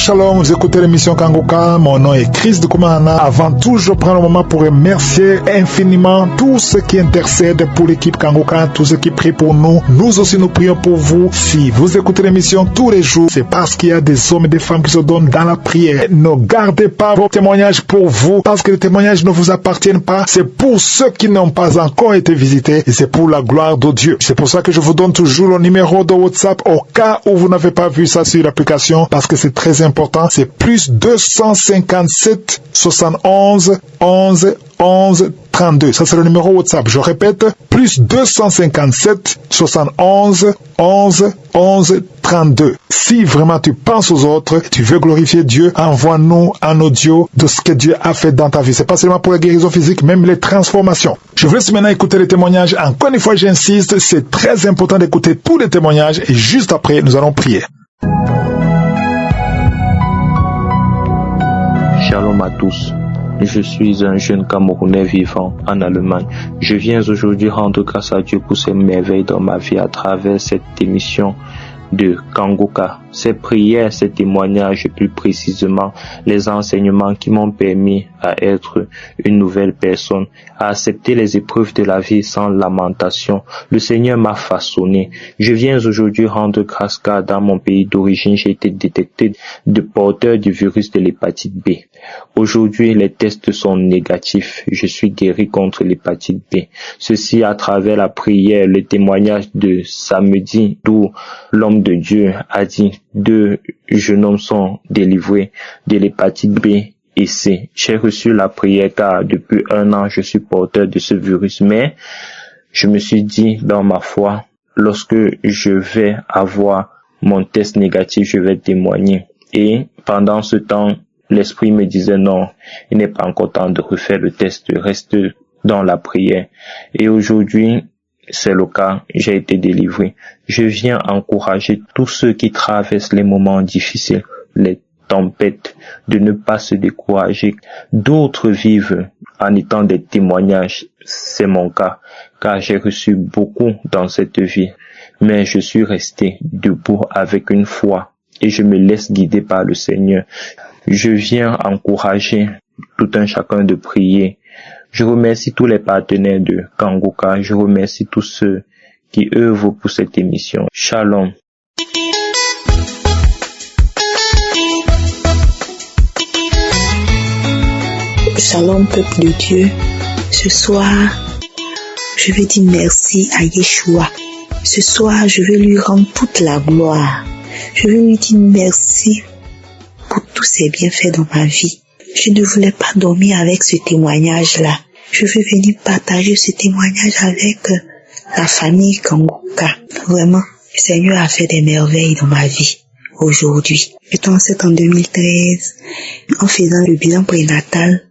Shalom, vous écoutez l'émission Kangoka, mon nom est Chris de Koumana. Avant tout, je prends le moment pour remercier infiniment tous ceux qui intercèdent pour l'équipe Kangoka, tous ceux qui prient pour nous. Nous aussi, nous prions pour vous. Si vous écoutez l'émission tous les jours, c'est parce qu'il y a des hommes et des femmes qui se donnent dans la prière. Ne gardez pas vos témoignages pour vous, parce que les témoignages ne vous appartiennent pas. C'est pour ceux qui n'ont pas encore été visités et c'est pour la gloire de Dieu. C'est pour ça que je vous donne toujours le numéro de WhatsApp au cas où vous n'avez pas vu ça sur l'application, parce que c'est très important. C'est plus 257 71 11 11 32. Ça, c'est le numéro WhatsApp. Je répète, plus 257 71 11 11 32. Si vraiment tu penses aux autres, tu veux glorifier Dieu, envoie-nous un audio de ce que Dieu a fait dans ta vie. C'est pas seulement pour la guérison physique, même les transformations. Je vous laisse maintenant écouter les témoignages. Encore une fois, j'insiste, c'est très important d'écouter tous les témoignages et juste après, nous allons prier. Shalom à tous. Je suis un jeune Camerounais vivant en Allemagne. Je viens aujourd'hui rendre grâce à Dieu pour ses merveilles dans ma vie à travers cette émission de Kangoka. Ces prières, ces témoignages, plus précisément les enseignements qui m'ont permis à être une nouvelle personne, à accepter les épreuves de la vie sans lamentation. Le Seigneur m'a façonné. Je viens aujourd'hui rendre grâce car dans mon pays d'origine, j'ai été détecté de porteur du virus de l'hépatite B. Aujourd'hui, les tests sont négatifs. Je suis guéri contre l'hépatite B. Ceci à travers la prière, le témoignage de samedi où l'homme de Dieu a dit 2 jeunes hommes sont délivrés de l'hépatite B et C. J'ai reçu la prière car depuis 1 an je suis porteur de ce virus, mais je me suis dit dans ma foi, lorsque je vais avoir mon test négatif, je vais témoigner. Et pendant ce temps, l'esprit me disait non, il n'est pas encore temps de refaire le test, reste dans la prière. Et aujourd'hui, c'est le cas, j'ai été délivré. Je viens encourager tous ceux qui traversent les moments difficiles, les tempêtes, de ne pas se décourager. D'autres vivent en étant des témoignages. C'est mon cas, car j'ai reçu beaucoup dans cette vie. Mais je suis resté debout avec une foi et je me laisse guider par le Seigneur. Je viens encourager tout un chacun de prier. Je remercie tous les partenaires de Kangoka. Je remercie tous ceux qui œuvrent pour cette émission. Shalom. Shalom, peuple de Dieu. Ce soir, je veux dire merci à Yeshua. Ce soir, je veux lui rendre toute la gloire. Je veux lui dire merci pour tous ses bienfaits dans ma vie. Je ne voulais pas dormir avec ce témoignage-là. Je veux venir partager ce témoignage avec la famille Kangoka. Vraiment, le Seigneur a fait des merveilles dans ma vie aujourd'hui. J'étais enceinte en 2013. En faisant le bilan prénatal,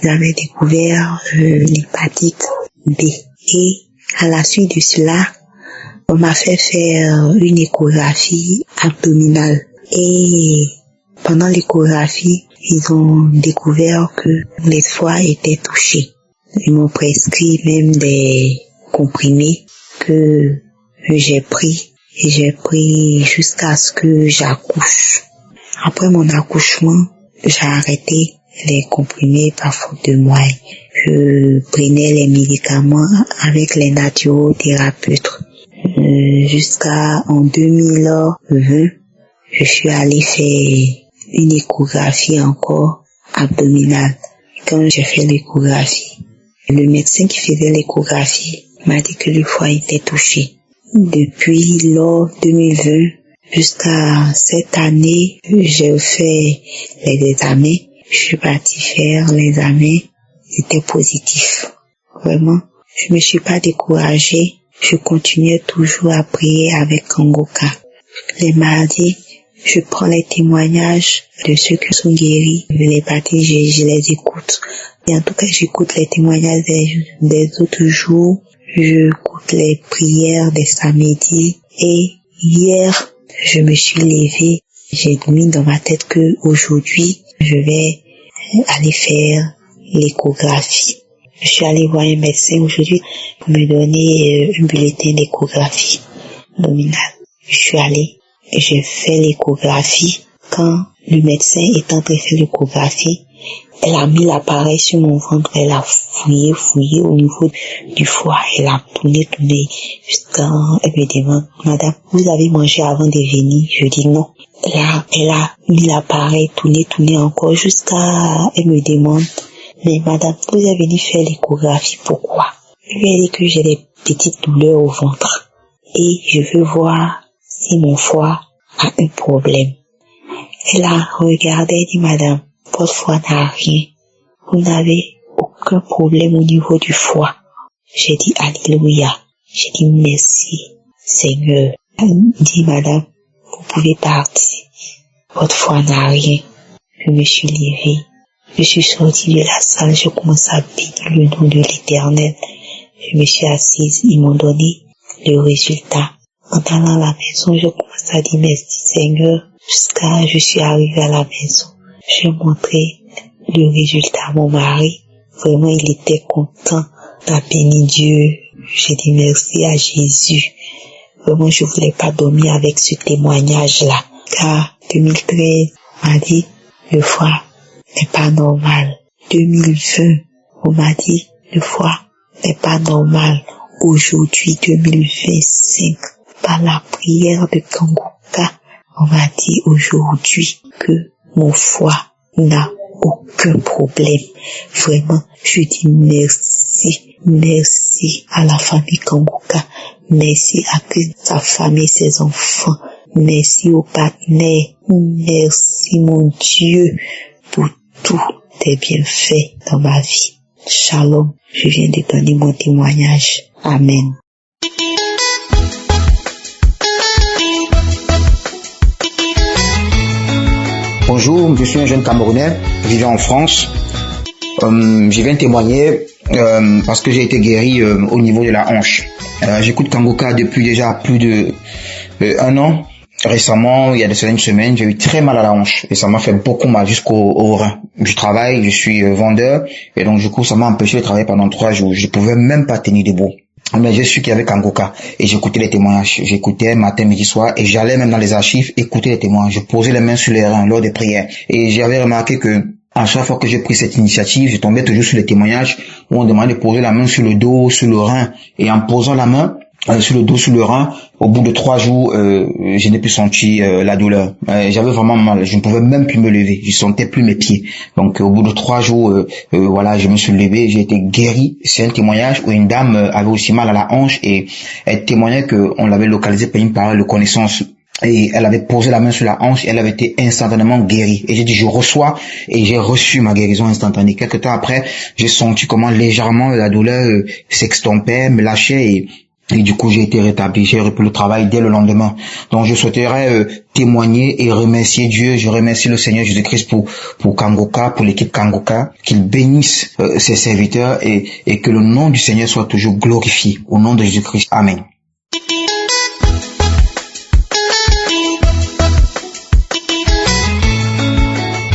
j'avais découvert l'hépatite B. Et à la suite de cela, on m'a fait faire une échographie abdominale. Et pendant l'échographie, ils ont découvert que les foies étaient touchés. Ils m'ont prescrit même des comprimés que j'ai pris. Et j'ai pris jusqu'à ce que j'accouche. Après mon accouchement, j'ai arrêté les comprimés par faute de moyens. Je prenais les médicaments avec les naturothérapeutes. Jusqu'à en 2020, je suis allée faire une échographie encore abdominale. Quand j'ai fait l'échographie, le médecin qui faisait l'échographie m'a dit que le foie était touché. Depuis lors 2020 jusqu'à cette année, j'ai fait les examens. Je suis partie faire les examens. C'était positif. Vraiment, je me suis pas découragée. Je continuais toujours à prier avec Kangoka. Les mardis, je prends les témoignages de ceux qui sont guéris de l'hépatite, je les écoute. Et en tout cas, j'écoute les témoignages des autres jours. J'écoute les prières des samedis. Et hier, je me suis levée. J'ai mis dans ma tête que aujourd'hui, je vais aller faire l'échographie. Je suis allée voir un médecin aujourd'hui pour me donner un bulletin d'échographie abdominale. Je suis allée et j'ai fait l'échographie. Quand le médecin est en train de faire l'échographie. Elle a mis l'appareil sur mon ventre, elle a fouillé au niveau du foie, elle a tourné, jusqu'à, elle me demande, madame, vous avez mangé avant de venir? Je dis non. Elle a mis l'appareil, tourné encore jusqu'à, elle me demande, mais madame, vous êtes venue faire l'échographie, pourquoi? Je lui ai dit que j'ai des petites douleurs au ventre et je veux voir si mon foie a un problème. Elle a regardé et dit, madame, votre foie n'a rien. Vous n'avez aucun problème au niveau du foie. J'ai dit alléluia. J'ai dit merci, Seigneur. Elle dit, madame, vous pouvez partir. Votre foie n'a rien. Je me suis levée. Je suis sortie de la salle. Je commence à bénir le nom de l'Éternel. Je me suis assise. Ils m'ont donné le résultat. En allant à la maison, je commence à dire merci, Seigneur. Jusqu'à je suis arrivée à la maison. J'ai montré le résultat à mon mari. Vraiment, il était content. Il a béni Dieu. J'ai dit merci à Jésus. Vraiment, je voulais pas dormir avec ce témoignage-là. Car 2013 m'a dit, le foie n'est pas normal. 2020, on m'a dit, le foie n'est pas normal. Aujourd'hui, 2025, par la prière de Kangoka, on m'a dit aujourd'hui que mon foie n'a aucun problème. Vraiment, je dis merci à la famille Kangoka, merci à sa famille, ses enfants, merci aux partenaires, merci mon Dieu pour tous tes bienfaits dans ma vie. Shalom, je viens de donner mon témoignage. Amen. Bonjour, je suis un jeune Camerounais vivant en France. Je viens témoigner parce que j'ai été guéri au niveau de la hanche. J'écoute Kangoka depuis déjà plus de 1 an. Récemment, il y a une semaine, j'ai eu très mal à la hanche et ça m'a fait beaucoup mal jusqu'au rein. Je travaille, je suis vendeur et donc du coup ça m'a empêché de travailler pendant 3 jours. Je pouvais même pas tenir debout. Mais je suis qu'il y avait Kangoka et j'écoutais les témoignages. J'écoutais matin, midi, soir et j'allais même dans les archives écouter les témoignages. Je posais les mains sur les reins lors des prières et j'avais remarqué que à chaque fois que j'ai pris cette initiative, je tombais toujours sur les témoignages où on demandait de poser la main sur le dos, sur le rein et en posant la main sur le dos, sur le rein, au bout de 3 jours, je n'ai plus senti la douleur. J'avais vraiment mal, je ne pouvais même plus me lever, je sentais plus mes pieds. Donc au bout de 3 jours, voilà, je me suis levé, j'ai été guéri. C'est un témoignage où une dame avait aussi mal à la hanche et elle témoignait qu'on l'avait localisé par une parole de connaissance. Et elle avait posé la main sur la hanche et elle avait été instantanément guérie. Et j'ai dit, je reçois et j'ai reçu ma guérison instantanée. Quelque temps après, j'ai senti comment légèrement la douleur s'extompait, me lâchait et du coup, j'ai été rétabli, j'ai repris le travail dès le lendemain. Donc, je souhaiterais témoigner et remercier Dieu. Je remercie le Seigneur Jésus-Christ pour Kangoka, pour l'équipe Kangoka, qu'il bénisse ses serviteurs et que le nom du Seigneur soit toujours glorifié. Au nom de Jésus-Christ. Amen.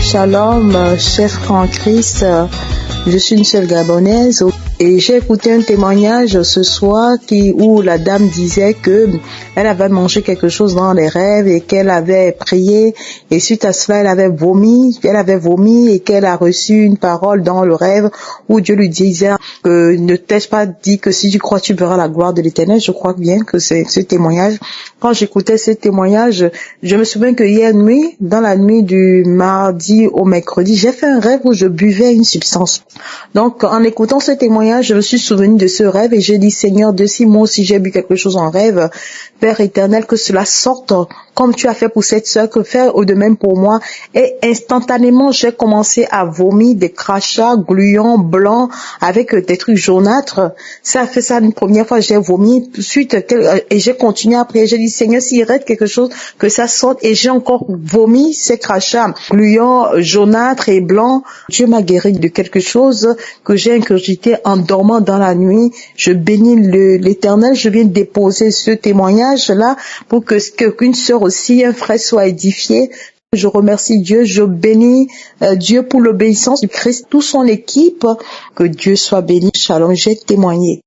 Shalom, chef en Christ. Je suis une seule Gabonaise et j'ai écouté un témoignage ce soir où la dame disait que elle avait mangé quelque chose dans les rêves et qu'elle avait prié et suite à cela elle avait vomi et qu'elle a reçu une parole dans le rêve où Dieu lui disait ne t'ai-je pas dit que si tu crois tu verras la gloire de l'Éternel. Je crois bien que c'est ce témoignage. Quand j'écoutais ce témoignage, je me souviens que hier nuit, dans la nuit du mardi au mercredi, j'ai fait un rêve où je buvais une substance. Donc, en écoutant ce témoignage, je me suis souvenu de ce rêve et j'ai dit, Seigneur, de si moi aussi j'ai bu quelque chose en rêve, Père éternel, que cela sorte comme tu as fait pour cette sœur, que faire de même pour moi. Et instantanément, j'ai commencé à vomir des crachats gluants, blancs, avec des trucs jaunâtres. Ça a fait ça une première fois, j'ai vomi. Suite, et j'ai continué à prier. J'ai dit, Seigneur, s'il reste quelque chose, que ça sorte. Et j'ai encore vomi ces crachats gluants, jaunâtres et blancs. Dieu m'a guéri de quelque chose que j'ai ingurgité en dormant dans la nuit. Je bénis l'Éternel. Je viens déposer ce témoignage-là pour qu'une sœur aussi, un frère soit édifié. Je remercie Dieu, je bénis Dieu pour l'obéissance du Christ, toute son équipe. Que Dieu soit béni. Shalom, j'ai témoigné.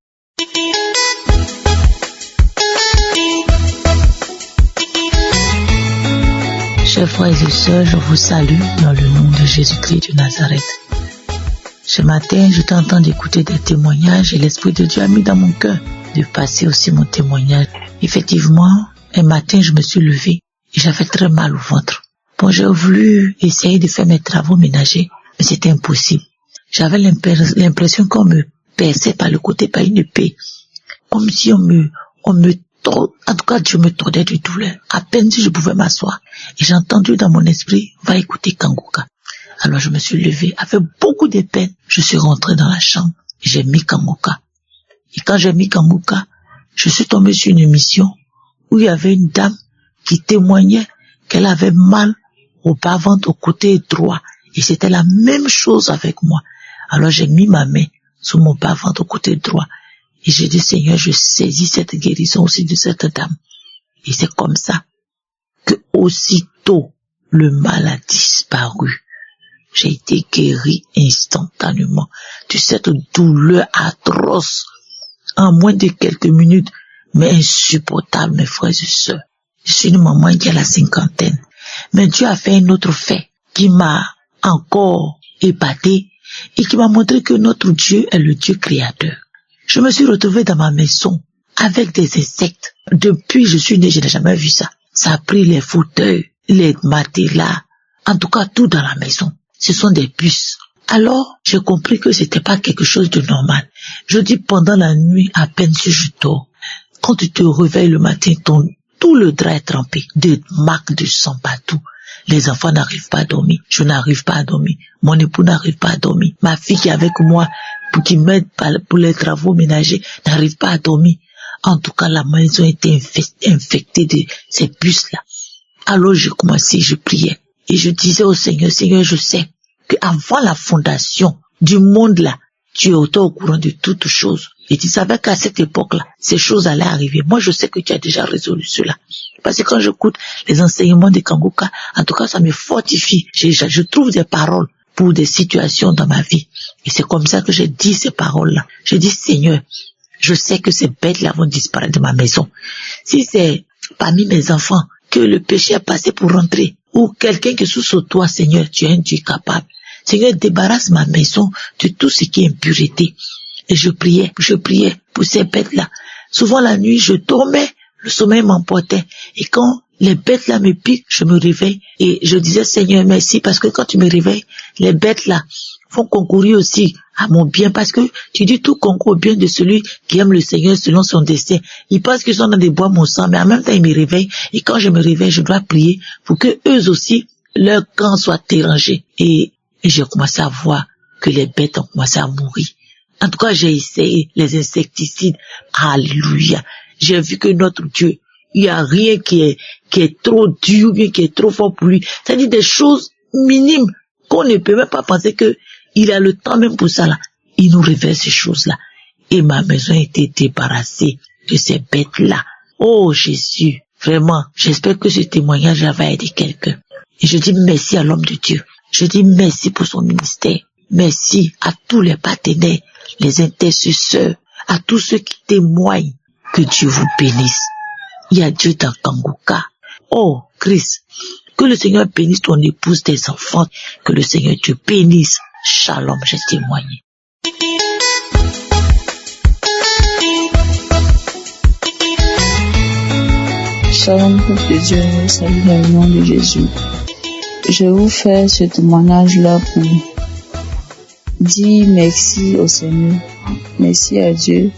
Chers frères et sœurs, je vous salue dans le nom de Jésus-Christ de Nazareth. Ce matin, j'étais en train d'écouter des témoignages et l'Esprit de Dieu a mis dans mon cœur de passer aussi mon témoignage. Effectivement, un matin, je me suis levée et j'avais très mal au ventre. Bon, j'ai voulu essayer de faire mes travaux ménagers, mais c'était impossible. J'avais l'impression qu'on me perçait par le côté par une épée, comme si on me tord. En tout cas, je me tordais de douleur. À peine si je pouvais m'asseoir. Et j'ai entendu dans mon esprit, va écouter Kangoka. Alors je me suis levée, avec beaucoup de peine, je suis rentrée dans la chambre et j'ai mis Kangoka. Et quand j'ai mis Kangoka, je suis tombée sur une émission où il y avait une dame qui témoignait qu'elle avait mal au bas-ventre au côté droit. Et c'était la même chose avec moi. Alors j'ai mis ma main sur mon bas-ventre au côté droit. Et j'ai dit, Seigneur, je saisis cette guérison aussi de cette dame. Et c'est comme ça que aussitôt le mal a disparu. J'ai été guéri instantanément de cette douleur atroce en moins de quelques minutes, mais insupportable, mes frères et sœurs. Je suis une maman qui a la cinquantaine. Mais Dieu a fait un autre fait qui m'a encore épatée et qui m'a montré que notre Dieu est le Dieu créateur. Je me suis retrouvée dans ma maison avec des insectes. Depuis que je suis née, je n'ai jamais vu ça. Ça a pris les fauteuils, les matelas, en tout cas tout dans la maison. Ce sont des puces. Alors, j'ai compris que c'était pas quelque chose de normal. Je dis pendant la nuit, à peine si je dors, quand tu te réveilles le matin, tout le drap est trempé, des marques de sang partout. Les enfants n'arrivent pas à dormir. Je n'arrive pas à dormir. Mon époux n'arrive pas à dormir. Ma fille qui est avec moi, qui m'aide pour les travaux ménagers, n'arrive pas à dormir. En tout cas, la maison était infectée de ces puces-là. Alors j'ai commencé, je priais. Et je disais au Seigneur, Seigneur, je sais qu'avant la fondation du monde-là, tu étais au courant de toutes choses. Et tu savais qu'à cette époque-là, ces choses allaient arriver. Moi, je sais que tu as déjà résolu cela. Parce que quand j'écoute les enseignements de Kangoka, en tout cas, ça me fortifie. Je trouve des paroles pour des situations dans ma vie. Et c'est comme ça que j'ai dit ces paroles-là. J'ai dit, Seigneur, je sais que ces bêtes-là vont disparaître de ma maison. Si c'est parmi mes enfants que le péché a passé pour rentrer, ou quelqu'un qui est sous toi, Seigneur, tu es un Dieu capable. Seigneur, débarrasse ma maison de tout ce qui est impureté. Et je priais pour ces bêtes-là. Souvent la nuit, je dormais, le sommeil m'emportait. Et quand les bêtes-là me piquent, je me réveille et je disais, Seigneur, merci, parce que quand tu me réveilles, les bêtes-là font concourir aussi à mon bien, parce que tu dis tout concourt au bien de celui qui aime le Seigneur selon son destin. Ils pensent qu'ils sont dans des bois moussants, mais en même temps, ils me réveillent. Et quand je me réveille, je dois prier pour que eux aussi, leur camp soit dérangé. Et j'ai commencé à voir que les bêtes ont commencé à mourir. En tout cas, j'ai essayé les insecticides. Alléluia. J'ai vu que notre Dieu, il n'y a rien qui est trop dur, bien qui est trop fort pour lui. C'est-à-dire des choses minimes qu'on ne peut même pas penser que il a le temps même pour ça là. Il nous révèle ces choses-là. Et ma maison a été débarrassée de ces bêtes-là. Oh Jésus, vraiment, j'espère que ce témoignage va aider quelqu'un. Et je dis merci à l'homme de Dieu. Je dis merci pour son ministère. Merci à tous les partenaires, les intercesseurs, à tous ceux qui témoignent. Que Dieu vous bénisse. Il y a Dieu dans Kangoka. Oh, Christ, que le Seigneur bénisse ton épouse, tes enfants. Que le Seigneur te bénisse. Shalom, j'ai témoigné. Shalom, peuple de Dieu, salut dans le nom de Jésus. Je vous fais ce témoignage-là pour dire merci au Seigneur. Merci à Dieu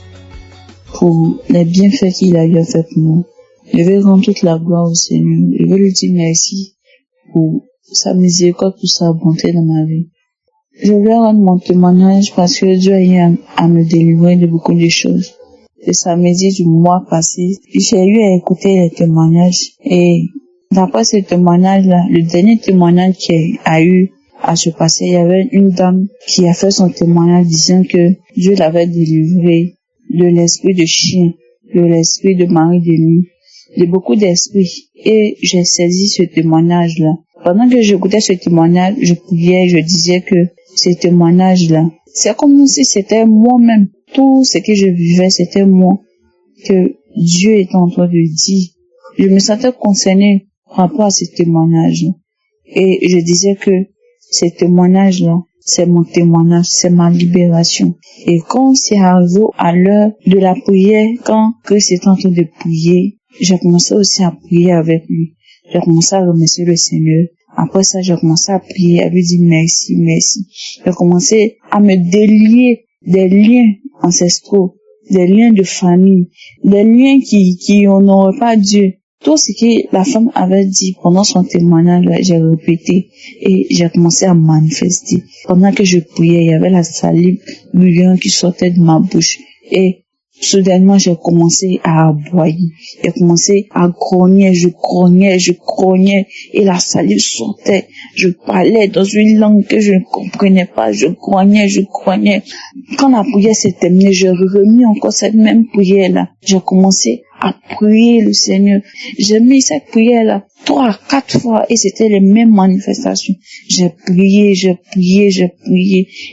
pour les bienfaits qu'il a eu à faire pour nous. Je vais rendre toute la gloire au Seigneur. Je veux lui dire merci pour sa miséricorde, pour sa bonté dans ma vie. Je vais rendre mon témoignage parce que Dieu a eu à me délivrer de beaucoup de choses. Le samedi du mois passé, j'ai eu à écouter les témoignages et d'après ce témoignage-là, le dernier témoignage qui a eu à se passer, il y avait une dame qui a fait son témoignage disant que Dieu l'avait délivré de l'esprit de chien, de l'esprit de mari de nuit, de beaucoup d'esprits. Et j'ai saisi ce témoignage-là. Pendant que j'écoutais ce témoignage, je priais, je disais que ce témoignage-là, c'est comme si c'était moi-même. Tout ce que je vivais, c'était moi que Dieu est en train de dire. Je me sentais concernée par rapport à ces témoignages-là. Et je disais que ces témoignages-là, c'est mon témoignage, c'est ma libération. Et quand c'est arrivé à l'heure de la prière, quand Christ est en train de prier, j'ai commencé aussi à prier avec lui. J'ai commencé à remercier le Seigneur. Après ça, j'ai commencé à prier, à lui dire merci, merci. J'ai commencé à me délier des liens ancestraux, des liens de famille, des liens qui honorent pas Dieu. Tout ce que la femme avait dit pendant son témoignage, j'ai répété et j'ai commencé à manifester. Pendant que je priais, il y avait la salive bouillante qui sortait de ma bouche. Et soudainement, j'ai commencé à aboyer. J'ai commencé à grogner, je grognais et la salive sortait. Je parlais dans une langue que je ne comprenais pas. Je grognais. Quand la prière s'est terminée, j'ai remis encore cette même prière-là. J'ai commencé à prier le Seigneur. J'ai mis cette prière-là 3 à 4 fois et c'était les mêmes manifestations. J'ai prié.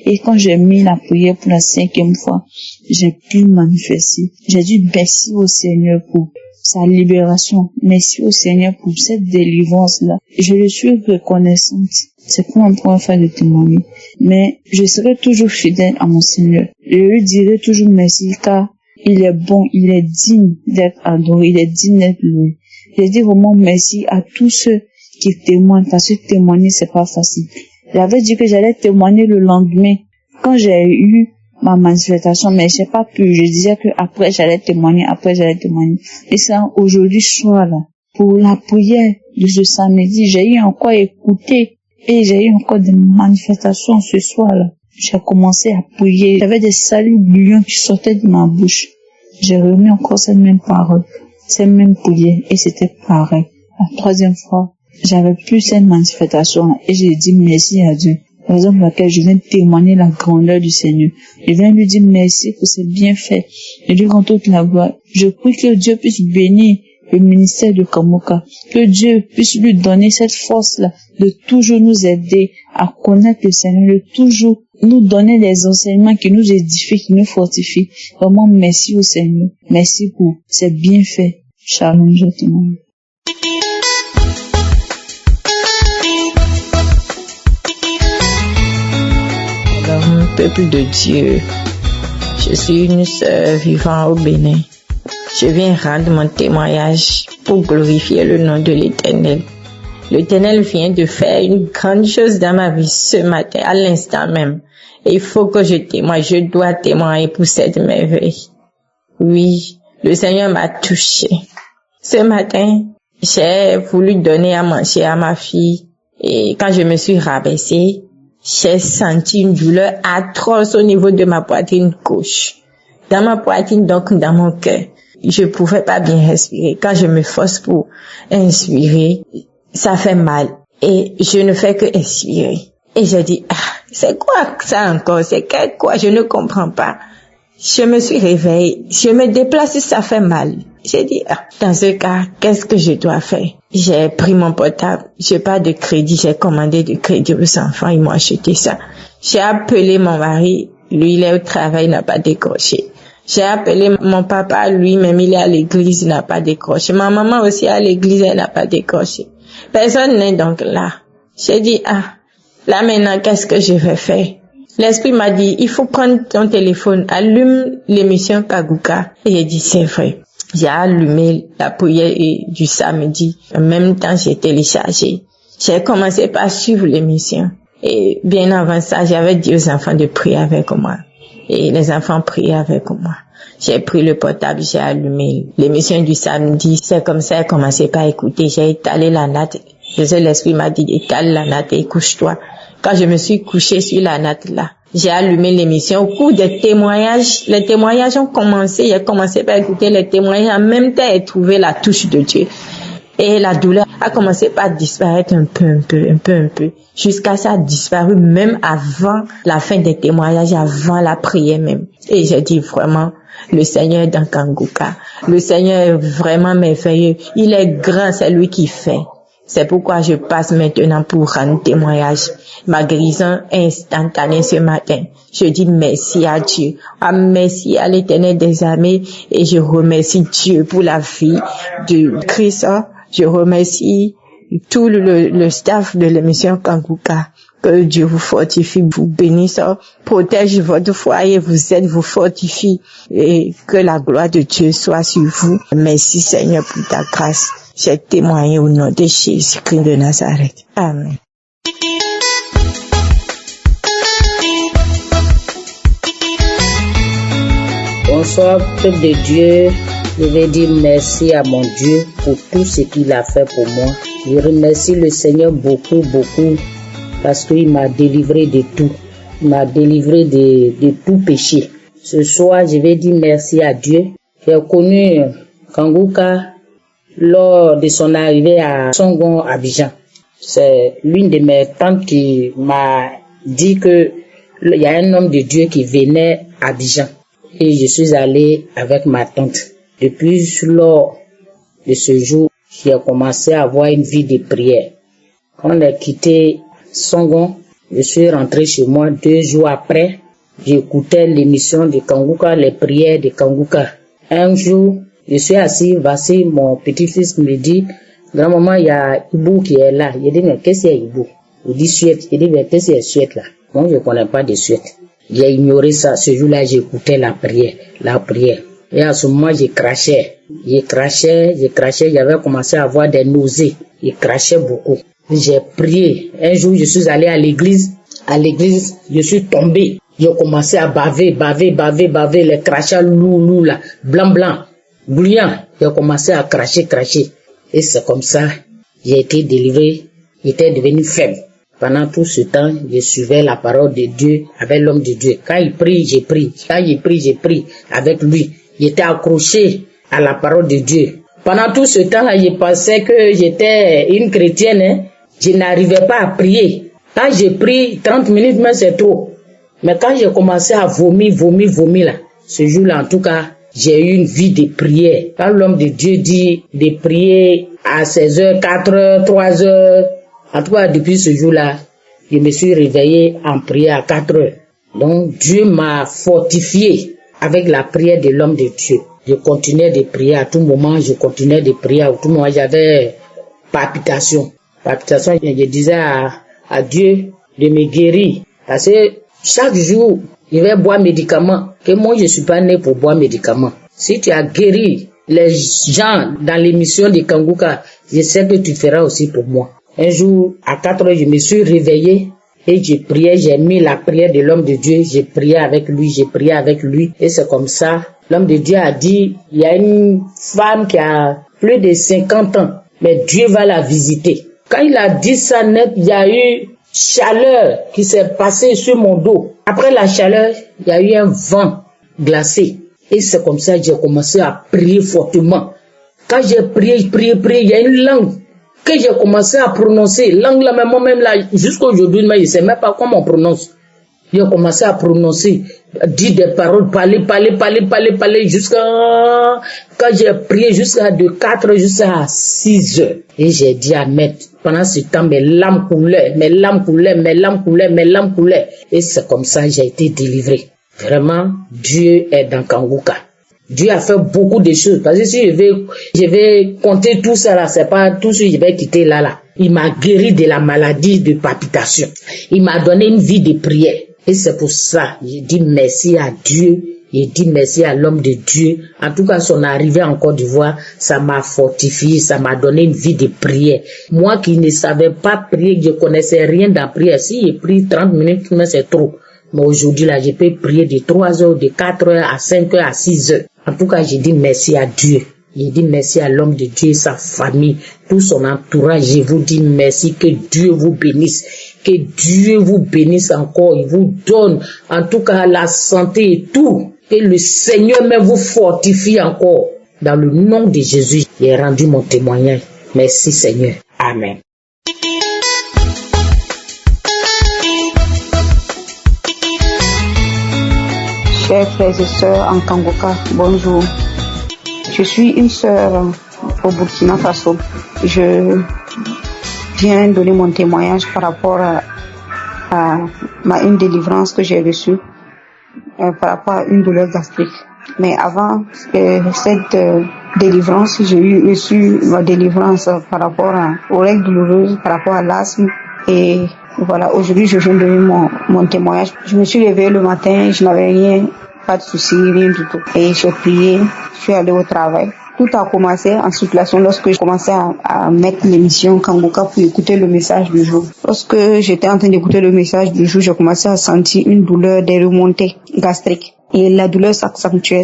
Et quand j'ai mis la prière pour la 5e fois, j'ai pu manifester. J'ai dit merci au Seigneur pour sa libération. Merci au Seigneur pour cette délivrance-là. Je le suis reconnaissante. C'est pas mon point faire de témoigner. Mais je serai toujours fidèle à mon Seigneur. Je lui dirai toujours merci car il est bon, il est digne d'être adoré, il est digne d'être loué. Je dis vraiment merci à tous ceux qui témoignent, parce que témoigner c'est pas facile. J'avais dit que j'allais témoigner le lendemain, quand j'ai eu ma manifestation, mais j'ai pas pu. Je disais que après j'allais témoigner. Et ça, aujourd'hui soir là, pour la prière de ce samedi, j'ai eu encore écouté et j'ai eu encore des manifestations ce soir là. J'ai commencé à prier. J'avais des salives bouillantes qui sortaient de ma bouche. J'ai remis encore cette même parole, cette même prière, et c'était pareil. La 3e fois, j'avais plus cette manifestation et j'ai dit merci à Dieu. Par exemple, laquelle je viens témoigner la grandeur du Seigneur. Je viens lui dire merci pour ses bienfaits. Je lui rends toute la gloire. Je prie que Dieu puisse bénir le ministère de Kamuka, que Dieu puisse lui donner cette force-là de toujours nous aider à connaître le Seigneur, de toujours nous donner des enseignements qui nous édifient, qui nous fortifient. Vraiment, merci au Seigneur. Merci pour ses bienfaits. Shalom, je te demande. Alors, peuple de Dieu, je suis une sœur vivant au Bénin. Je viens rendre mon témoignage pour glorifier le nom de l'Éternel. L'Éternel vient de faire une grande chose dans ma vie ce matin, à l'instant même. Et il faut que je témoigne, je dois témoigner pour cette merveille. Oui, le Seigneur m'a touché. Ce matin, j'ai voulu donner à manger à ma fille. Et quand je me suis rabaissée, j'ai senti une douleur atroce au niveau de ma poitrine gauche. Dans ma poitrine, donc dans mon cœur. Je pouvais pas bien respirer. Quand je me force pour inspirer, ça fait mal. Et je ne fais que expirer. Et je dis, c'est quoi ça encore? C'est quoi? Je ne comprends pas. Je me suis réveillée. Je me déplace, ça fait mal. J'ai dit, dans ce cas, qu'est-ce que je dois faire? J'ai pris mon portable. J'ai pas de crédit. J'ai commandé du crédit aux enfants. Ils m'ont acheté ça. J'ai appelé mon mari. Lui, il est au travail, il n'a pas décroché. J'ai appelé mon papa, lui-même, il est à l'église, il n'a pas décroché. Ma maman aussi est à l'église, elle n'a pas décroché. Personne n'est donc là. J'ai dit, là maintenant, qu'est-ce que je vais faire? L'esprit m'a dit, il faut prendre ton téléphone, allume l'émission Kaguka. Et j'ai dit, c'est vrai. J'ai allumé la prière du samedi. En même temps, j'ai téléchargé. J'ai commencé par suivre l'émission. Et bien avant ça, j'avais dit aux enfants de prier avec moi. Et les enfants priaient avec moi. J'ai pris le portable, j'ai allumé l'émission du samedi. C'est comme ça, j'ai commencé par écouter. J'ai étalé la natte. L'esprit m'a dit, étale la natte et couche-toi. Quand je me suis couchée sur la natte là, j'ai allumé l'émission. Au cours des témoignages, les témoignages ont commencé. J'ai commencé par écouter les témoignages. En même temps, j'ai trouvé la touche de Dieu. Et la douleur a commencé par disparaître un peu. Jusqu'à ça a disparu même avant la fin des témoignages, avant la prière même. Et j'ai dit vraiment, le Seigneur est dans Kanguka. Le Seigneur est vraiment merveilleux. Il est grand, c'est lui qui fait. C'est pourquoi je passe maintenant pour rendre témoignage. Ma guérison est instantanée ce matin. Je dis merci à Dieu. Merci à l'Éternel des armées. Et je remercie Dieu pour la vie de Christ. Je remercie tout le staff de l'émission Kanguka. Que Dieu vous fortifie, vous bénisse, protège votre foyer, vous aide, vous fortifie et que la gloire de Dieu soit sur vous. Merci Seigneur pour ta grâce. J'ai témoigné au nom de Jésus-Christ de Nazareth. Amen. Bonsoir, peuple de Dieu. Je vais dire merci à mon Dieu pour tout ce qu'il a fait pour moi. Je remercie le Seigneur beaucoup parce qu'il m'a délivré de tout. Il m'a délivré de tout péché. Ce soir, je vais dire merci à Dieu. J'ai connu Kanguka lors de son arrivée à Songon, Abidjan. C'est l'une de mes tantes qui m'a dit que il y a un homme de Dieu qui venait à Abidjan. Et je suis allé avec ma tante. Depuis lors de ce jour, j'ai commencé à avoir une vie de prière. Quand on a quitté Songon, je suis rentré chez moi 2 jours après. J'écoutais l'émission de Kanguka, les prières de Kanguka. Un jour, je suis assis, voici mon petit-fils me dit, grand-maman, il y a Ibou qui est là. Je dis, mais qu'est-ce qu'il y a Ibou? Il dit Suède. Je dis, mais qu'est-ce qu'il y a Suède là? Moi, je ne connais pas de Suède. J'ai ignoré ça. Ce jour-là, j'écoutais la prière. Et à ce moment, je crachais. J'avais commencé à avoir des nausées. Je crachais beaucoup. J'ai prié. Un jour, je suis allé à l'église. À l'église, je suis tombé. J'ai commencé à baver. Les crachats lourds là. Blanc. Bouillant. J'ai commencé à cracher. Et c'est comme ça, j'ai été délivré. J'étais devenu faible. Pendant tout ce temps, je suivais la parole de Dieu avec l'homme de Dieu. Quand il prie, j'ai pris. Quand il prie, j'ai pris avec lui. J'étais accroché à la parole de Dieu. Pendant tout ce temps-là, je pensais que j'étais une chrétienne. Hein. Je n'arrivais pas à prier. Quand j'ai pris 30 minutes, mais c'est trop. Mais quand j'ai commencé à vomir là, ce jour-là, en tout cas, j'ai eu une vie de prière. Quand l'homme de Dieu dit de prier à 16h, 4h, 3h, en tout cas, depuis ce jour-là, je me suis réveillé en prière à 4h. Donc, Dieu m'a fortifié avec la prière de l'homme de Dieu. Je continuais de prier à tout moment, j'avais palpitation. Je disais à Dieu de me guérir. Parce que chaque jour, je vais boire médicaments. Que moi, je ne suis pas né pour boire médicaments. Si tu as guéri les gens dans l'émission de Kanguka, je sais que tu feras aussi pour moi. Un jour, à 4h, je me suis réveillé et j'ai prié, j'ai mis la prière de l'homme de Dieu, j'ai prié avec lui et c'est comme ça. L'homme de Dieu a dit, il y a une femme qui a plus de 50 ans, mais Dieu va la visiter. Quand il a dit ça net, il y a eu chaleur qui s'est passée sur mon dos. Après la chaleur, il y a eu un vent glacé. Et c'est comme ça que j'ai commencé à prier fortement. Quand j'ai prié, il y a une langue que j'ai commencé à prononcer. Langue là, moi-même là, jusqu'à aujourd'hui, je ne sais même pas comment on prononce. J'ai commencé à prononcer, dire des paroles, parler, jusqu'à, quand j'ai prié jusqu'à de 4 jusqu'à 6 heures. Et j'ai dit à Maître, pendant ce temps, mes larmes coulaient. Et c'est comme ça que j'ai été délivré. Vraiment, Dieu est dans Kanguka. Dieu a fait beaucoup de choses. Parce que si je vais compter tout ça là, c'est pas tout ce que je vais quitter là. Il m'a guéri de la maladie de palpitation. Il m'a donné une vie de prière. Et c'est pour ça, je dis merci à Dieu. Je dis merci à l'homme de Dieu. En tout cas, son arrivée en Côte d'Ivoire, ça m'a fortifié, ça m'a donné une vie de prière. Moi qui ne savais pas prier, je connaissais rien dans la prière. Si j'ai pris 30 minutes, mais c'est trop. Mais aujourd'hui, là, je peux prier de 3 heures, de 4 heures à 5 heures, à 6 heures. En tout cas, je dis merci à Dieu. Je dis merci à l'homme de Dieu et sa famille, tout son entourage. Je vous dis merci, que Dieu vous bénisse. Que Dieu vous bénisse encore. Il vous donne, en tout cas, la santé et tout. Que le Seigneur même vous fortifie encore. Dans le nom de Jésus, j'ai rendu mon témoignage. Merci Seigneur. Amen. Chers frères et sœurs en Kanguka, bonjour. Je suis une sœur au Burkina Faso. Je viens donner mon témoignage par rapport à une délivrance que j'ai reçue par rapport à une douleur gastrique. Mais avant que cette délivrance. J'ai reçu ma délivrance par rapport aux règles douloureuses, par rapport à l'asthme. Et voilà, aujourd'hui, je viens de donner mon témoignage. Je me suis réveillée le matin, je n'avais rien, pas de soucis, rien du tout. Et j'ai prié, je suis allée au travail. Tout a commencé en circulation lorsque je commençais à mettre l'émission Kangoka pour écouter le message du jour. Lorsque j'étais en train d'écouter le message du jour, j'ai commencé à sentir une douleur des remontées gastriques. Et la douleur s'accentuait.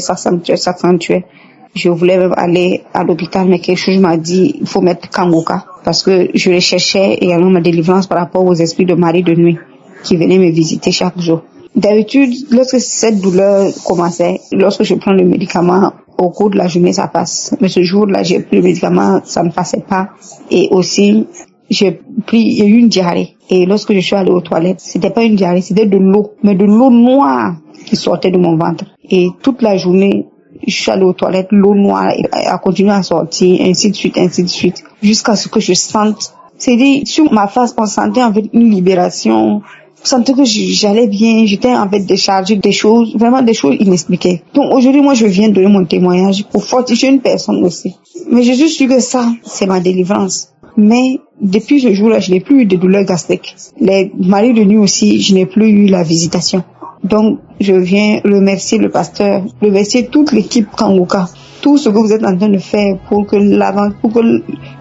Je voulais même aller à l'hôpital, mais quelque chose m'a dit, il faut mettre Kangoka. Parce que je recherchais également ma délivrance par rapport aux esprits de mari de nuit qui venaient me visiter chaque jour. D'habitude, lorsque cette douleur commençait, lorsque je prends le médicament, au cours de la journée, ça passe. Mais ce jour-là, j'ai pris le médicament, ça ne passait pas. Et aussi, il y a eu une diarrhée. Et lorsque je suis allée aux toilettes, c'était pas une diarrhée, c'était de l'eau. Mais de l'eau noire qui sortait de mon ventre. Et toute la journée, je suis allée aux toilettes, l'eau noire a continué à sortir, ainsi de suite, jusqu'à ce que je sente. C'est-à-dire, sur ma face, on sentait en fait une libération. Je sentais que j'allais bien, j'étais en fait déchargée des choses, vraiment des choses inexpliquées. Donc aujourd'hui, moi, je viens donner mon témoignage pour fortifier une personne aussi. Mais je suis sûre que ça, c'est ma délivrance. Mais depuis ce jour-là, je n'ai plus eu de douleurs gastriques. Les maris de nuit aussi, je n'ai plus eu la visitation. Donc, je viens remercier le pasteur, remercier toute l'équipe Kangoka, tout ce que vous êtes en train de faire pour que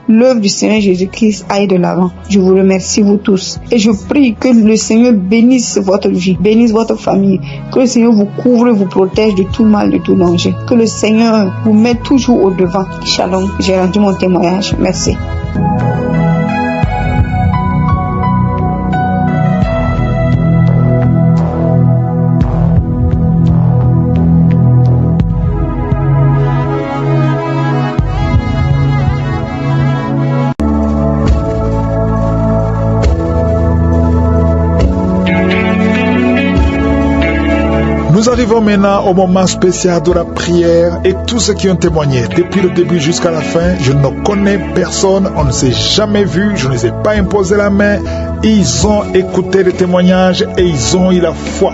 l'œuvre du Seigneur Jésus-Christ aille de l'avant. Je vous remercie, vous tous. Et je prie que le Seigneur bénisse votre vie, bénisse votre famille, que le Seigneur vous couvre, vous protège de tout mal, de tout danger. Que le Seigneur vous mette toujours au devant. Shalom. J'ai rendu mon témoignage. Merci. Nous arrivons maintenant au moment spécial de la prière et tous ceux qui ont témoigné depuis le début jusqu'à la fin, je ne connais personne, on ne s'est jamais vu, je ne les ai pas imposé la main, ils ont écouté les témoignages et ils ont eu la foi.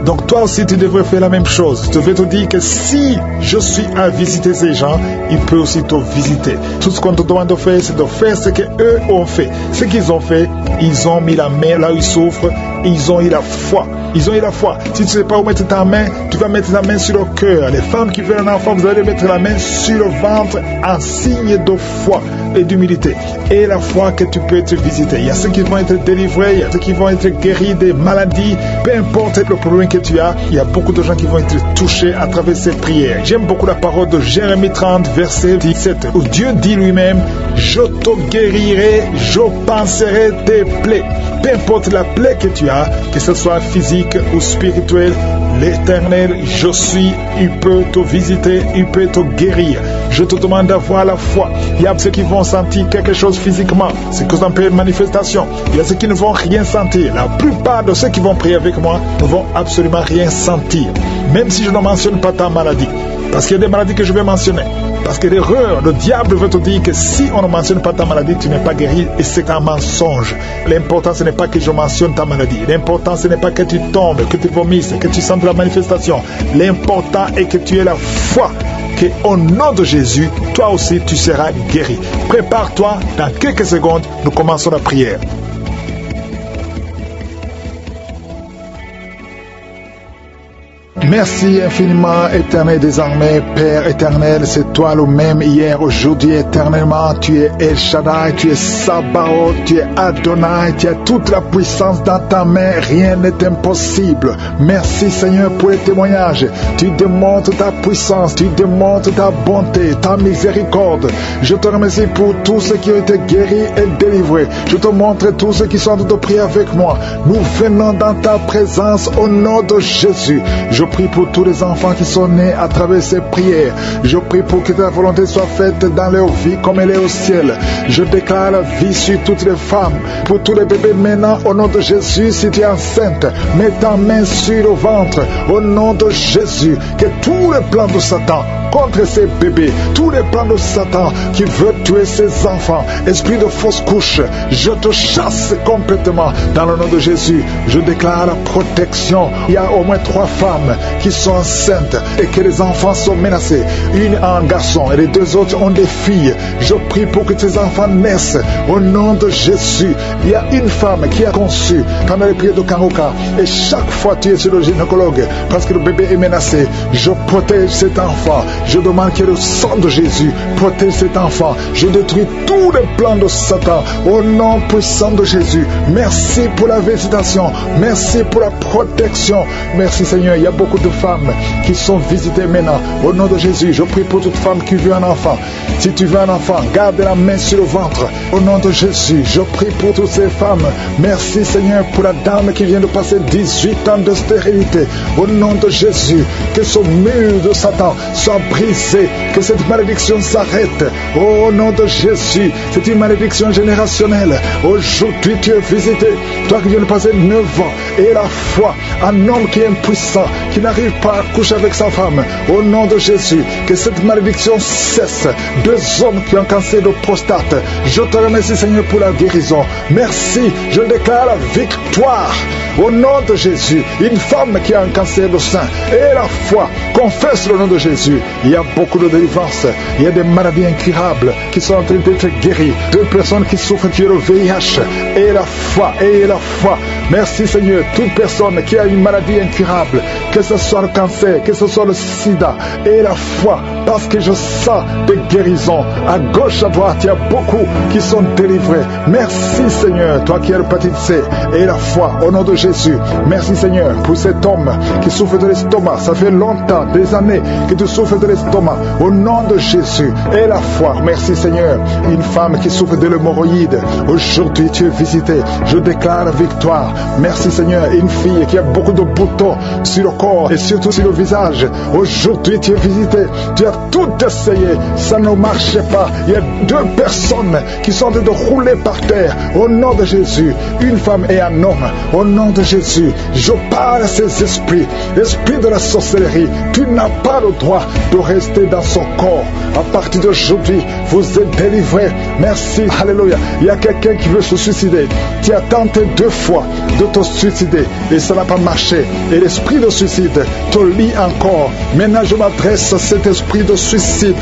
Donc toi aussi tu devrais faire la même chose. Je devrais te dire que si je suis à visiter ces gens, ils peuvent aussi te visiter. Tout ce qu'on te demande de faire, c'est de faire ce qu'eux ont fait. Ce qu'ils ont fait, ils ont mis la main là où ils souffrent, ils ont eu la foi. Ils ont eu la foi. Si tu ne sais pas où mettre ta main, tu vas mettre la main sur le cœur. Les femmes qui veulent un enfant, vous allez mettre la main sur le ventre en signe de foi et d'humilité. Et la foi que tu peux être visité. Il y a ceux qui vont être délivrés, il y a ceux qui vont être guéris des maladies. Peu importe le problème que tu as, il y a beaucoup de gens qui vont être touchés à travers ces prières. J'aime beaucoup la parole de Jérémie 30, verset 17, où Dieu dit lui-même, je te guérirai, je panserai tes plaies. Peu importe la plaie que tu as, que ce soit physique ou spirituelle, l'Éternel, je suis, il peut te visiter, il peut te guérir. Je te demande d'avoir la foi. Il y a ceux qui vont sentir quelque chose physiquement, c'est que ça s'appelle manifestation. Il y a ceux qui ne vont rien sentir. La plupart de ceux qui vont prier avec moi ne vont absolument rien sentir. Même si je ne mentionne pas ta maladie. Parce qu'il y a des maladies que je vais mentionner. Parce que l'erreur, le diable veut te dire que si on ne mentionne pas ta maladie, tu n'es pas guéri et c'est un mensonge. L'important, ce n'est pas que je mentionne ta maladie. L'important, ce n'est pas que tu tombes, que tu vomisses, que tu sentes la manifestation. L'important est que tu aies la foi qu'au nom de Jésus, toi aussi, tu seras guéri. Prépare-toi, dans quelques secondes, nous commençons la prière. Merci infiniment, éternel désormais, Père éternel, c'est toi le même hier, aujourd'hui, éternellement. Tu es El Shaddai, tu es Sabaoth, tu es Adonai, tu as toute la puissance dans ta main, rien n'est impossible. Merci Seigneur pour les témoignages. Tu démontres ta puissance, tu démontres ta bonté, ta miséricorde. Je te remercie pour tous ceux qui ont été guéris et délivrés. Je te montre tous ceux qui sont de prier avec moi. Nous venons dans ta présence au nom de Jésus. Je prie pour tous les enfants qui sont nés à travers ces prières. Je prie pour que ta volonté soit faite dans leur vie comme elle est au ciel. Je déclare la vie sur toutes les femmes. Pour tous les bébés maintenant, au nom de Jésus, si tu es enceinte, mets ta main sur le ventre. Au nom de Jésus, que tous les plans de Satan contre ces bébés, tous les plans de Satan qui veut tuer ses enfants, esprit de fausse couche, je te chasse complètement dans le nom de Jésus. Je déclare la protection. Il y a au moins 3 femmes qui sont enceintes et que les enfants sont menacés. Une a un garçon et les 2 autres ont des filles. Je prie pour que ces enfants naissent au nom de Jésus. Il y a une femme qui a conçu pendant les prières de Kangoka et chaque fois tu es sur le gynécologue parce que le bébé est menacé. Je protège cet enfant. Je demande que le sang de Jésus protège cet enfant. Je détruis tous les plans de Satan au nom puissant de Jésus. Merci pour la visitation. Merci pour la protection. Merci Seigneur. Il y a beaucoup de femmes qui sont visitées maintenant. Au nom de Jésus, je prie pour toute femme qui veut un enfant. Si tu veux un enfant, garde la main sur le ventre. Au nom de Jésus, je prie pour toutes ces femmes. Merci Seigneur pour la dame qui vient de passer 18 ans de stérilité. Au nom de Jésus, que ce mur de Satan soit brisé. Que cette malédiction s'arrête. Au nom de Jésus, c'est une malédiction générationnelle. Aujourd'hui, tu es visité. Toi qui viens de passer 9 ans et la foi, un homme qui est impuissant, qui n'arrive pas à coucher avec sa femme. Au nom de Jésus, que cette malédiction cesse. 2 hommes qui ont un cancer de prostate. Je te remercie Seigneur pour la guérison. Merci, je déclare la victoire. Au nom de Jésus, une femme qui a un cancer de sein et la foi, confesse le nom de Jésus. Il y a beaucoup de délivrance. Il y a des maladies incurables qui sont en train d'être guéries. 2 personnes qui souffrent du VIH et la foi, et la foi. Merci Seigneur, toute personne qui a une maladie incurable, que ce soit le cancer, que ce soit le sida, et la foi, parce que je sens des guérisons. À gauche, à droite, il y a beaucoup qui sont délivrés. Merci Seigneur, toi qui es l'hépatite C, et la foi, au nom de Jésus. Merci Seigneur pour cet homme qui souffre de l'estomac. Ça fait longtemps, des années que tu souffres de l'estomac. Au nom de Jésus, et la foi. Merci Seigneur. Une femme qui souffre de l'hémorroïde. Aujourd'hui, tu es visité. Je déclare la victoire. Merci Seigneur. Une fille qui a beaucoup de boutons sur le corps et surtout sur le visage. Aujourd'hui, tu es visité. Tu as tout essayé. Ça ne marchait pas. Il y a 2 personnes qui sont en train de rouler par terre. Au nom de Jésus, une femme et un homme. Au nom de Jésus, je parle à ces esprits. Esprit de la sorcellerie, tu n'as pas le droit de rester dans son corps. À partir d'aujourd'hui, vous êtes délivrés. Merci. Alléluia. Il y a quelqu'un qui veut se suicider. Tu as tenté 2 fois de te suicider et ça n'a pas marché. Et l'esprit de suicide te lie encore. Maintenant, je m'adresse à cet esprit de suicide.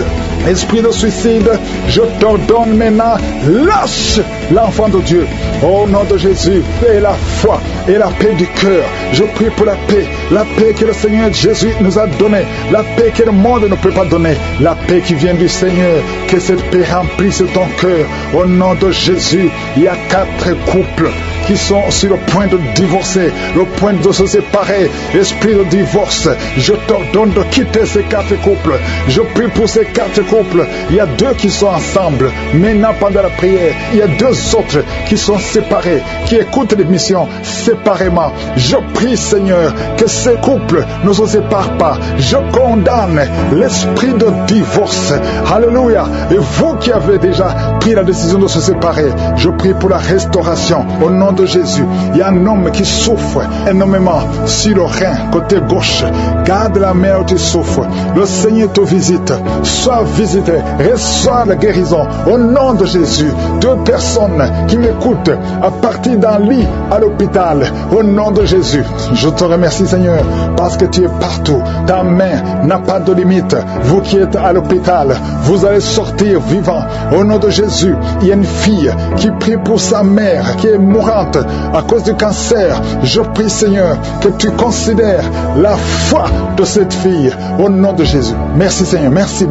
Esprit de suicide, je t'ordonne maintenant, lâche l'enfant de Dieu. Au nom de Jésus, et la foi et la paix du cœur. Je prie pour la paix que le Seigneur Jésus nous a donnée, la paix que le monde ne peut pas donner, la paix qui vient du Seigneur. Que cette paix remplisse ton cœur. Au nom de Jésus, il y a 4 couples qui sont sur le point de divorcer, le point de se séparer. Esprit de divorce, je t'ordonne de quitter ces 4 couples. Je prie pour ces 4 couples. Il y a 2 qui sont ensemble. Maintenant, pendant la prière, il y a 2 autres qui sont séparés, qui écoutent l'émission séparément. Je prie, Seigneur, que ces couples ne se séparent pas. Je condamne l'esprit de divorce. Alléluia. Et vous qui avez déjà pris la décision de se séparer, je prie pour la restauration. Au nom de Jésus, il y a un homme qui souffre énormément sur le rein, côté gauche. Garde la main où tu souffres. Le Seigneur te visite. Sois visité. Reçois la guérison. Au nom de Jésus, 2 personnes qui m'écoutent à partir d'un lit à l'hôpital. Au nom de Jésus, je te remercie Seigneur parce que tu es partout. Ta main n'a pas de limite. Vous qui êtes à l'hôpital, vous allez sortir vivant. Au nom de Jésus, il y a une fille qui prie pour sa mère qui est mourante à cause du cancer. Je prie Seigneur que tu considères la foi de cette fille. Au nom de Jésus. Merci Seigneur. Merci.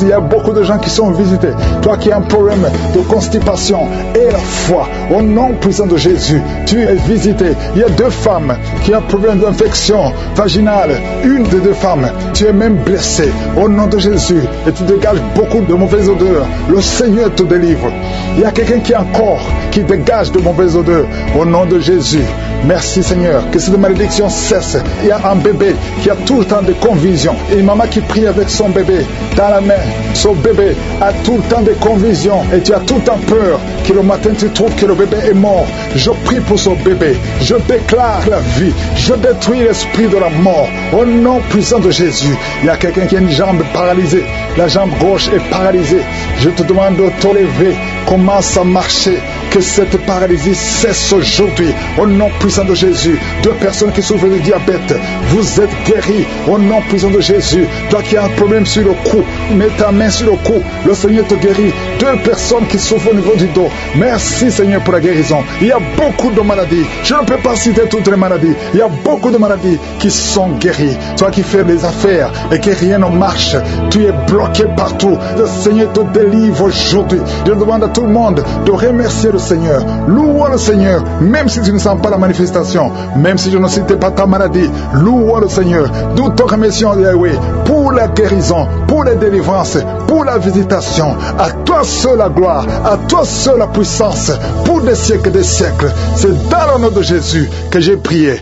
Il y a beaucoup de gens qui sont visités. Toi qui as un problème de constipation et la foi. Au nom puissant de Jésus, tu es visité. Il y a 2 femmes qui ont un problème d'infection vaginale. Une des 2 femmes, tu es même blessée. Au nom de Jésus, et tu dégages beaucoup de mauvaises odeurs. Le Seigneur te délivre. Il y a quelqu'un qui a un corps qui dégage de mauvaises odeurs. Au nom de Jésus, merci Seigneur, que cette malédiction cesse. Il y a un bébé qui a tout le temps des convulsions. Et une maman qui prie avec son bébé dans la main. Son bébé a tout le temps des convulsions. Et tu as tout le temps peur que le matin tu trouves que le bébé est mort, je prie pour ce bébé. Je déclare la vie. Je détruis l'esprit de la mort. Au nom puissant de Jésus. Il y a quelqu'un qui a une jambe paralysée. La jambe gauche est paralysée. Je te demande de te lever. Commence à marcher. Que cette paralysie cesse aujourd'hui. Au nom puissant de Jésus. 2 personnes qui souffrent de diabète, vous êtes guéris. Au nom puissant de Jésus. Toi qui as un problème sur le cou, mets ta main sur le cou. Le Seigneur te guérit. 2 personnes qui souffrent au niveau du dos. Merci Seigneur pour la guérison. Il y a beaucoup de maladies. Je ne peux pas citer toutes les maladies. Il y a beaucoup de maladies qui sont guéries. Toi qui fais des affaires et que rien ne marche, tu es bloqué partout. Le Seigneur te délivre aujourd'hui. Je demande à tout le monde de remercier le Seigneur. Loue le Seigneur, même si tu ne sens pas la manifestation, même si je ne citais pas ta maladie. Loue le Seigneur. Nous te remercions, Yahweh, pour la guérison, pour la délivrance, pour la visitation. À toi seul la gloire, à toi seul la puissance, pour des siècles et des siècles. C'est dans le nom de Jésus que j'ai prié.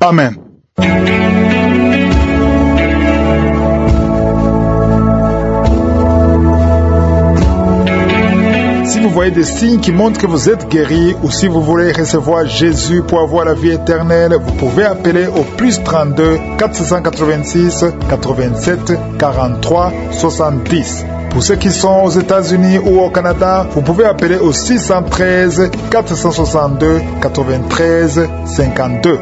Amen. Si vous voyez des signes qui montrent que vous êtes guéri, ou si vous voulez recevoir Jésus pour avoir la vie éternelle, vous pouvez appeler au plus 32 486 87 43 70. Pour ceux qui sont aux États-Unis ou au Canada, vous pouvez appeler au 613 462 93 52.